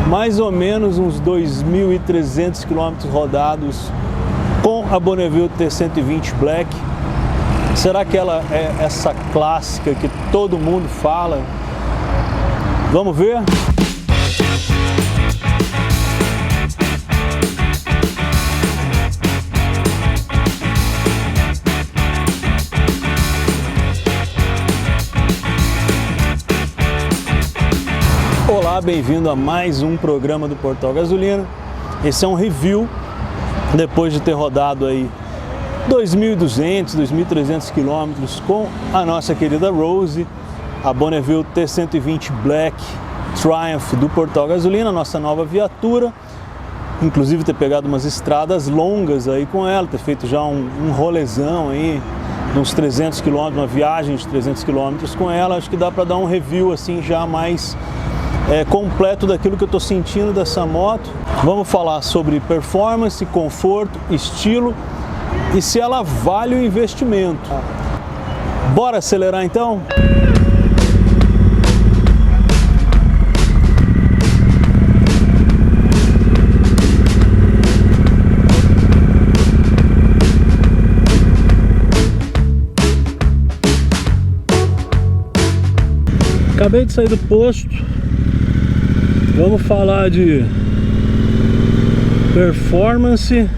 mais ou menos uns 2.300 km rodados com a Bonneville T120 Black. Será que ela é essa clássica que todo mundo fala? Vamos ver? Olá, bem-vindo a mais um programa do Portal Gasolina. Esse é um review depois de ter rodado aí 2.200, 2.300 quilômetros com a nossa querida Rose, a Bonneville T120 Black Triumph do Portal Gasolina, nossa nova viatura. Inclusive ter pegado umas estradas longas aí com ela, ter feito já um rolezão aí, uns 300 quilômetros, uma viagem de 300 quilômetros com ela. Acho que dá para dar um review assim já mais completo daquilo que eu estou sentindo dessa moto. Vamos falar sobre performance, conforto, estilo e se ela vale o investimento. Bora acelerar então? Acabei de sair do posto. Vamos falar de performance.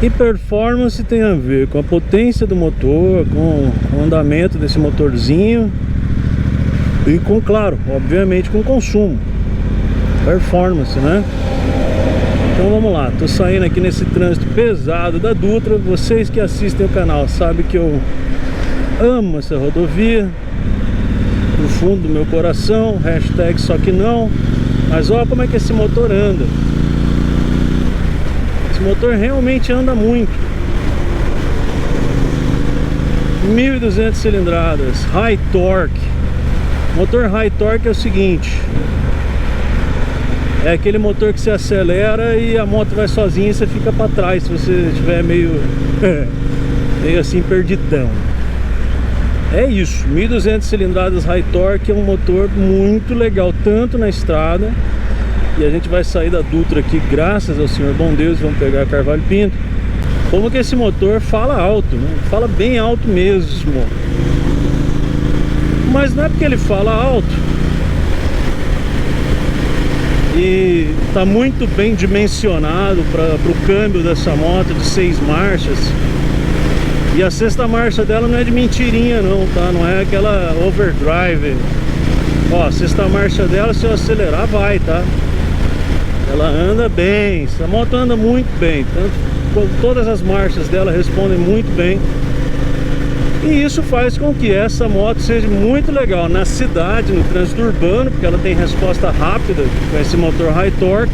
E performance tem a ver com a potência do motor, com o andamento desse motorzinho e com, claro, obviamente com o consumo. Performance, né? Então vamos lá, tô saindo aqui nesse trânsito pesado da Dutra. Vocês que assistem o canal sabem que eu amo essa rodovia no fundo do meu coração, hashtag só que não. Mas olha como é que esse motor anda. Esse motor realmente anda muito. 1.200 cilindradas, high torque. Motor high torque é o seguinte: é aquele motor que você acelera e a moto vai sozinha e você fica para trás se você estiver meio assim perdidão. É isso, 1.200 cilindradas high torque é um motor muito legal, tanto na estrada. E a gente vai sair da Dutra aqui, graças ao Senhor bom Deus, vamos pegar a Carvalho Pinto. Como que esse motor fala alto, né? Fala bem alto mesmo. Mas não é porque ele fala alto e tá muito bem dimensionado para o câmbio dessa moto de 6 marchas. E a sexta marcha dela não é de mentirinha não, tá? Não é aquela overdrive. Ó, a sexta marcha dela, se eu acelerar, vai, tá? Ela anda bem, essa moto anda muito bem. Tanto, todas as marchas dela respondem muito bem. E isso faz com que essa moto seja muito legal na cidade, no trânsito urbano, porque ela tem resposta rápida com esse motor high torque,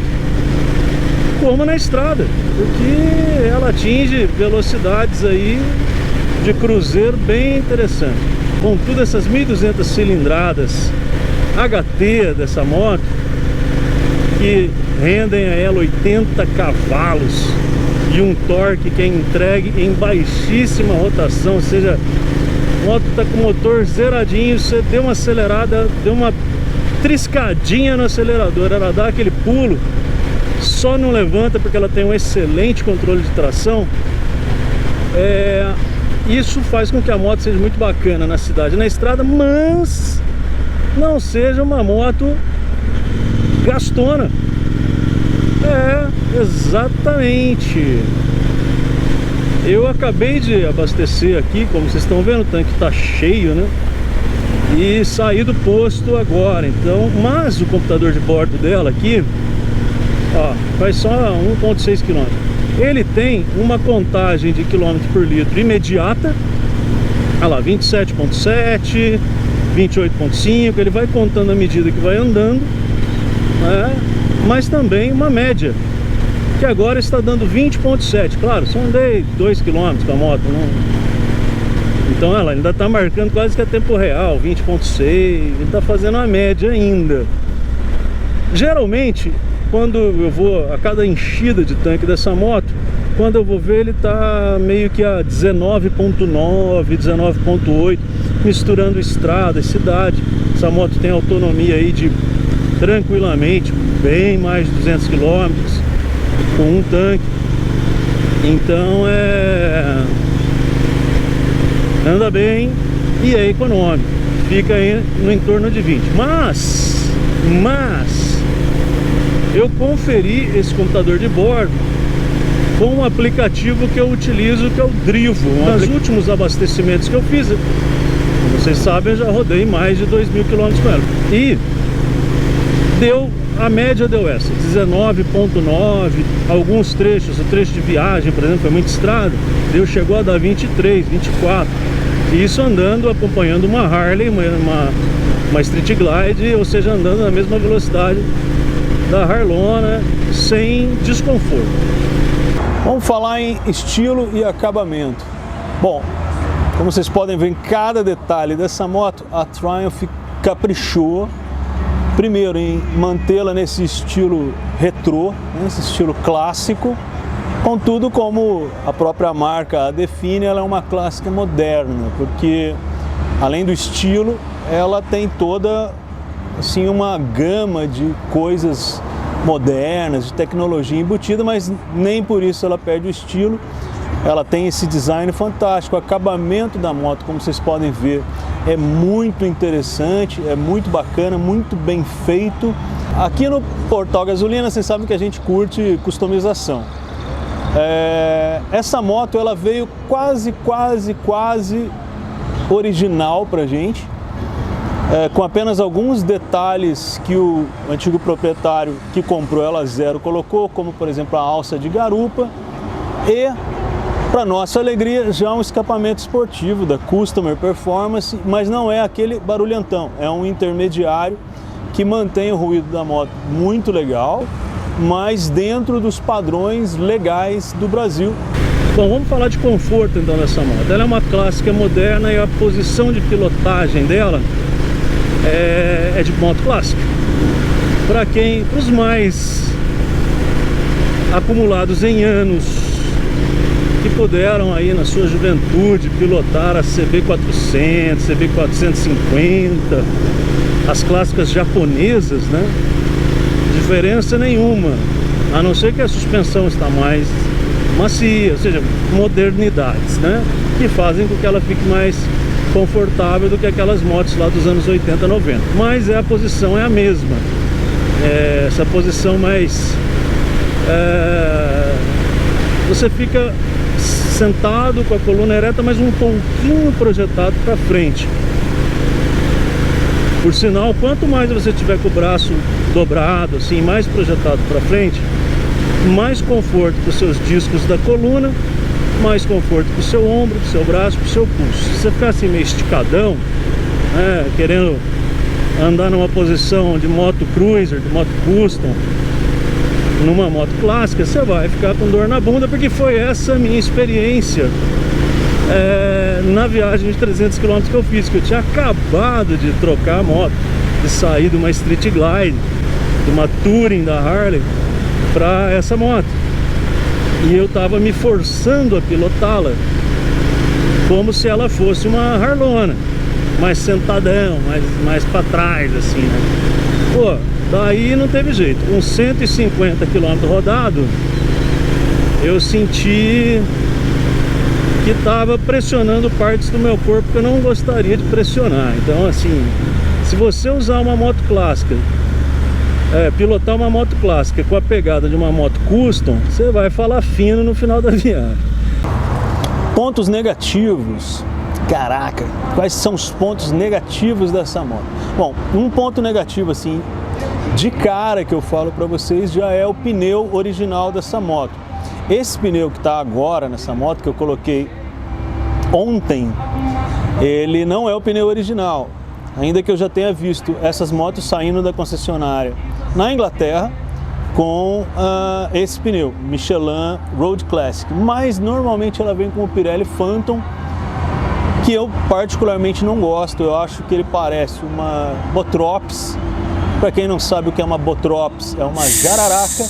como na estrada, porque ela atinge velocidades aí de cruzeiro bem interessante. Contudo, essas 1.200 cilindradas HT dessa moto, que rendem a ela 80 cavalos e um torque que é entregue em baixíssima rotação, ou seja, a moto está com o motor zeradinho, você deu uma acelerada, deu uma triscadinha no acelerador, ela dá aquele pulo, só não levanta porque ela tem um excelente controle de tração. Isso faz com que a moto seja muito bacana na cidade e na estrada, mas não seja uma moto gastona. Exatamente. Eu acabei de abastecer aqui, como vocês estão vendo, o tanque está cheio, né? E saí do posto agora, então, mas o computador de bordo dela aqui, ó, faz só 1,6 km. Ele tem uma contagem de quilômetros por litro imediata. Olha lá, 27,7, 28,5. Ele vai contando à medida que vai andando, né? Mas também uma média, que agora está dando 20,7. Claro, só andei 2 km com a moto, não... Então ela ainda está marcando quase que a tempo real, 20,6. Ele está fazendo a média ainda. Geralmente, quando eu vou a cada enchida de tanque dessa moto, quando eu vou ver, ele tá meio que a 19,9, 19,8, misturando estrada e cidade. Essa moto tem autonomia aí de tranquilamente, bem mais de 200 km com um tanque. Então anda bem e é econômico, fica aí no entorno de 20. Mas eu conferi esse computador de bordo com um aplicativo que eu utilizo, que é o Drivo. Nos últimos abastecimentos que eu fiz, como vocês sabem, eu já rodei mais de 2.000 km com ela. E a média deu essa, 19,9, alguns trechos, o trecho de viagem, por exemplo, foi muito estrada, chegou a dar 23, 24. E isso andando, acompanhando uma Harley, uma Street Glide, ou seja, andando na mesma velocidade da Harlona, sem desconforto. Vamos falar em estilo e acabamento. Bom, como vocês podem ver em cada detalhe dessa moto, a Triumph caprichou primeiro em mantê-la nesse estilo retrô, nesse estilo clássico. Contudo, como a própria marca a define, ela é uma clássica moderna, porque além do estilo, ela tem toda assim uma gama de coisas modernas, de tecnologia embutida, mas nem por isso ela perde o estilo. Ela tem esse design fantástico, o acabamento da moto, como vocês podem ver, é muito interessante, é muito bacana, muito bem feito. Aqui no Portal Gasolina, vocês sabem que a gente curte customização. Essa moto ela veio quase original pra gente, com apenas alguns detalhes que o antigo proprietário que comprou ela zero colocou, como por exemplo a alça de garupa e, para nossa alegria, já um escapamento esportivo da Customer Performance, mas não é aquele barulhentão, é um intermediário que mantém o ruído da moto muito legal, mas dentro dos padrões legais do Brasil. Bom, vamos falar de conforto então dessa moto. Ela é uma clássica moderna e a posição de pilotagem dela é de moto clássica. Para os mais acumulados em anos, que puderam aí na sua juventude pilotar a CB400, CB450, as clássicas japonesas, né? Diferença nenhuma, a não ser que a suspensão está mais macia, ou seja, modernidades, né? Que fazem com que ela fique mais confortável do que aquelas motos lá dos anos 80, 90. Mas a posição é a mesma, essa posição mais... você fica sentado com a coluna ereta, mas um pouquinho projetado para frente. Por sinal, quanto mais você tiver com o braço dobrado, assim, mais projetado para frente, mais conforto para os seus discos da coluna, mais conforto para o seu ombro, para o seu braço, para o seu pulso. Se você ficar assim meio esticadão, querendo andar numa posição de moto cruiser, de moto custom, numa moto clássica, você vai ficar com dor na bunda, porque foi essa a minha experiência na viagem de 300 km que eu fiz, que eu tinha acabado de trocar a moto, de sair de uma Street Glide, de uma Touring da Harley para essa moto, e eu tava me forçando a pilotá-la como se ela fosse uma Harlona, mais sentadão, mais para trás assim, né? Pô, daí não teve jeito. Com 150 km rodado, eu senti que estava pressionando partes do meu corpo que eu não gostaria de pressionar. Então assim, se você usar uma moto clássica, pilotar uma moto clássica com a pegada de uma moto custom, você vai falar fino no final da viagem. Pontos negativos. Caraca, quais são os pontos negativos dessa moto? Bom, um ponto negativo assim, de cara, que eu falo para vocês, já é o pneu original dessa moto. Esse pneu que está agora nessa moto, que eu coloquei ontem, ele não é o pneu original, ainda que eu já tenha visto essas motos saindo da concessionária na Inglaterra com esse pneu, Michelin Road Classic, mas normalmente ela vem com o Pirelli Phantom, que eu particularmente não gosto. Eu acho que ele parece uma Botrops. Para quem não sabe o que é uma Botrops, é uma jararaca.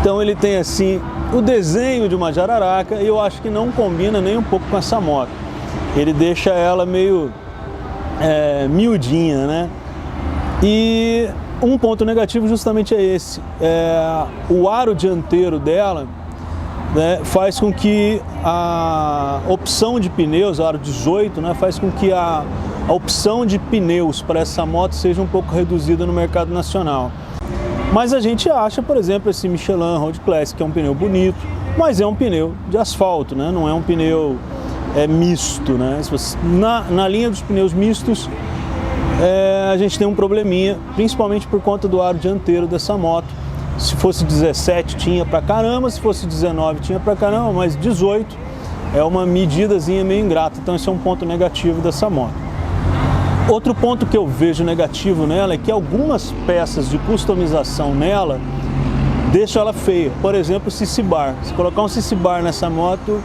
Então ele tem assim o desenho de uma jararaca, e eu acho que não combina nem um pouco com essa moto. Ele deixa ela meio miudinha, né? E Um ponto negativo justamente é esse, o aro dianteiro dela, né, faz com que a opção de pneus, o aro 18, né, faz com que a opção de pneus para essa moto seja um pouco reduzida no mercado nacional. Mas a gente acha, por exemplo, esse Michelin Road Classic, que é um pneu bonito, mas é um pneu de asfalto, né, não é um pneu misto, né? Na linha dos pneus mistos, a gente tem um probleminha, principalmente por conta do aro dianteiro dessa moto. Se fosse 17 tinha pra caramba, se fosse 19 tinha pra caramba, mas 18 é uma medidazinha meio ingrata, então esse é um ponto negativo dessa moto. Outro ponto que eu vejo negativo nela é que algumas peças de customização nela deixam ela feia. Por exemplo, o CC Bar. Se colocar um CC Bar nessa moto,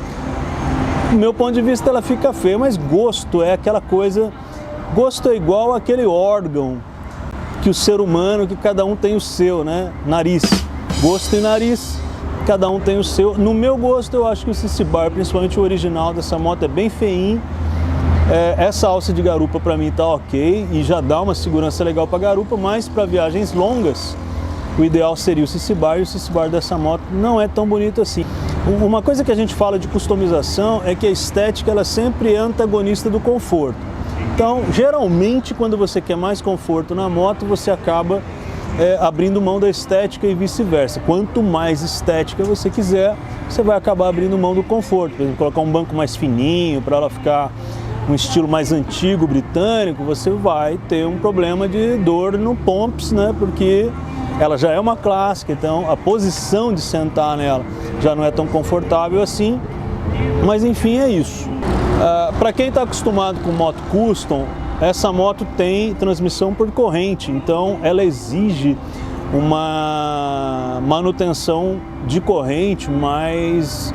do meu ponto de vista ela fica feia, mas gosto é aquela coisa, gosto é igual aquele órgão que o ser humano, que cada um tem o seu, né? Nariz, gosto e nariz, cada um tem o seu. No meu gosto eu acho que o CC Bar, principalmente o original dessa moto, é bem feinho. Essa alça de garupa para mim tá ok e já dá uma segurança legal para garupa, mas para viagens longas o ideal seria o CC Bar, e o CC Bar dessa moto não é tão bonito assim. Uma coisa que a gente fala de customização é que a estética ela sempre é antagonista do conforto. Então, geralmente, quando você quer mais conforto na moto, você acaba abrindo mão da estética e vice-versa. Quanto mais estética você quiser, você vai acabar abrindo mão do conforto. Por exemplo, colocar um banco mais fininho para ela ficar um estilo mais antigo, britânico, você vai ter um problema de dor no pomps, né? Porque ela já é uma clássica, então a posição de sentar nela já não é tão confortável assim, mas enfim, é isso. Para quem está acostumado com moto custom, essa moto tem transmissão por corrente, então ela exige uma manutenção de corrente, mas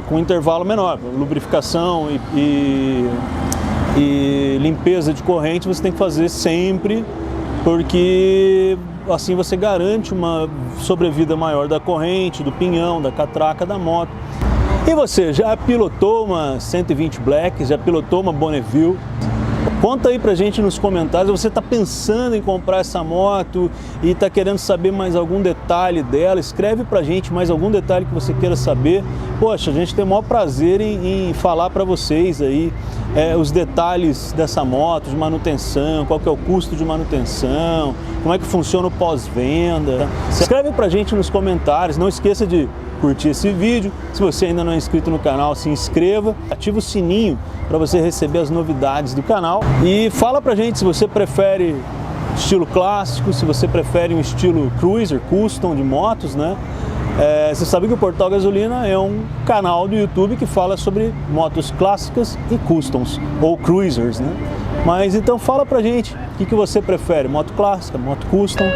com intervalo menor. Lubrificação e limpeza de corrente você tem que fazer sempre, porque assim você garante uma sobrevida maior da corrente, do pinhão, da catraca da moto. E você, já pilotou uma 120 Black? Já pilotou uma Bonneville? Conta aí pra gente nos comentários, você está pensando em comprar essa moto e está querendo saber mais algum detalhe dela, escreve pra gente mais algum detalhe que você queira saber. Poxa, a gente tem o maior prazer em falar para vocês aí os detalhes dessa moto, de manutenção, qual que é o custo de manutenção, como é que funciona o pós-venda. Escreve pra gente nos comentários, não esqueça de curtir esse vídeo. Se você ainda não é inscrito no canal, se inscreva, ativa o sininho para você receber as novidades do canal e fala pra gente se você prefere estilo clássico, se você prefere um estilo cruiser, custom de motos, né? Você sabe que o Portal Gasolina é um canal do YouTube que fala sobre motos clássicas e customs, ou cruisers, né? Mas então fala pra gente o que você prefere, moto clássica, moto custom.